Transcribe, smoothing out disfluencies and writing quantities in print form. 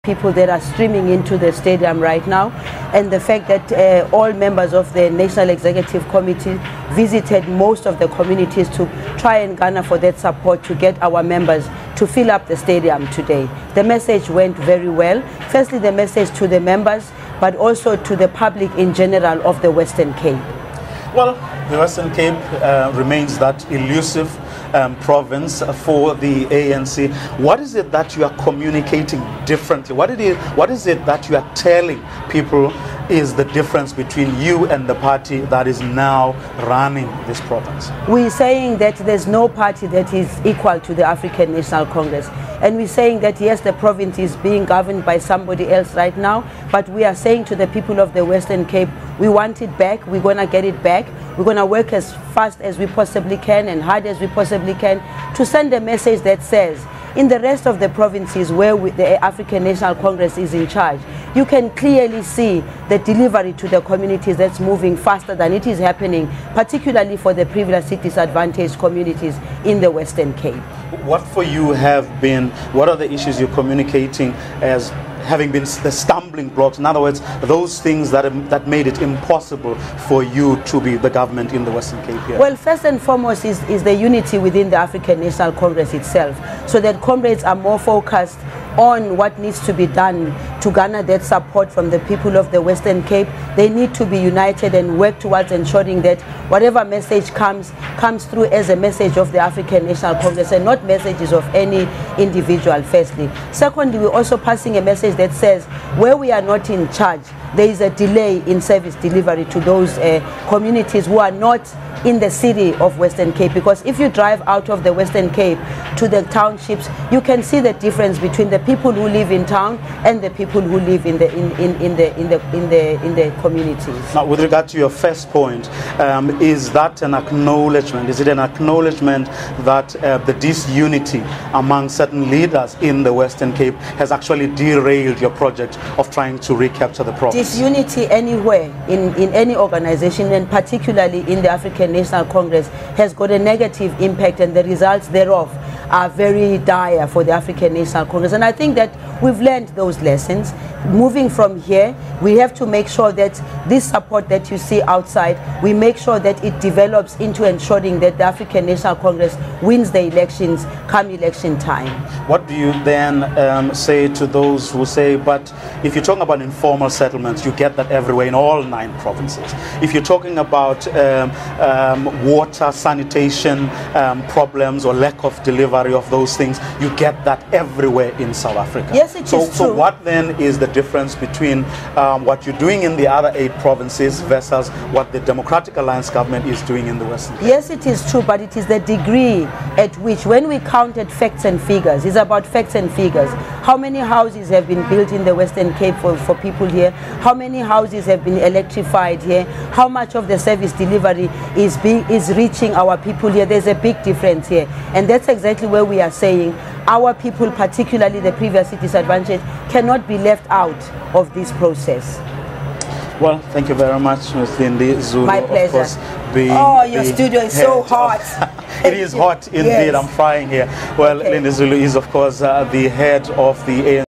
People that are streaming into the stadium right now, and the fact that all members of the National Executive Committee visited most of the communities to try and garner for that support to get our members to fill up the stadium today. The message went very well. Firstly, the message to the members, but also to the public in general of the Western Cape. Well, the Western Cape remains that elusive province for the ANC. What is it that you are communicating differently? What is it that you are telling people is the difference between you and the party that is now running this province? We're saying that there's no party that is equal to the African National Congress. And we're saying that yes, the province is being governed by somebody else right now, but we are saying to the people of the Western Cape, we want it back, we're going to get it back. We're going to work as fast as we possibly can and hard as we possibly can to send a message that says, in the rest of the provinces where the African National Congress is in charge, you can clearly see the delivery to the communities that's moving faster than it is happening, particularly for the previously disadvantaged communities in the Western Cape. What for you have been, what are the issues you're communicating as having been the stumbling blocks? In other words, those things that made it impossible for you to be the government in the Western Cape here? Well, first and foremost is the unity within the African National Congress itself, so that comrades are more focused on what needs to be done to garner that support from the people of the Western Cape. They need to be united and work towards ensuring that whatever message comes through as a message of the African National Congress and not messages of any individual, firstly. Secondly, we're also passing a message that says where we are not in charge, there is a delay in service delivery to those communities who are not in the city of Western Cape, because if you drive out of the Western Cape to the townships, you can see the difference between the people who live in town and the people who live in the communities. Now, with regard to your first point, is that an acknowledgement? Is it an acknowledgement that the disunity among certain leaders in the Western Cape has actually derailed your project of trying to recapture the province? Disunity anywhere in any organization, and particularly in the African National Congress, has got a negative impact, and the results thereof are very dire for the African National Congress. And I think that we've learned those lessons. Moving from here, we have to make sure that this support that you see outside, we make sure that it develops into ensuring that the African National Congress wins the elections come election time. What do you then say to those who say, but if you're talking about informal settlements, you get that everywhere in all 9 provinces. If you're talking about water, sanitation problems or lack of delivery of those things, you get that everywhere in South Africa. Yes, it is true. So what then is the difference between what you're doing in the other 8 provinces versus what the Democratic Alliance government is doing in the Western Cape? Yes, it is true, but it is the degree at which, when we counted facts and figures, it's about facts and figures. How many houses have been built in the Western Cape for people here? How many houses have been electrified here? How much of the service delivery is reaching our people here? There's a big difference here, and that's exactly where we are saying our people, particularly the previously disadvantaged, cannot be left out of this process. Well, thank you very much, Ms. Lindiwe Zulu. My pleasure. Of course, your studio is so hot. It is hot indeed. Yes. I'm frying here. Well, okay. Lindiwe Zulu is, of course, the head of the ANC.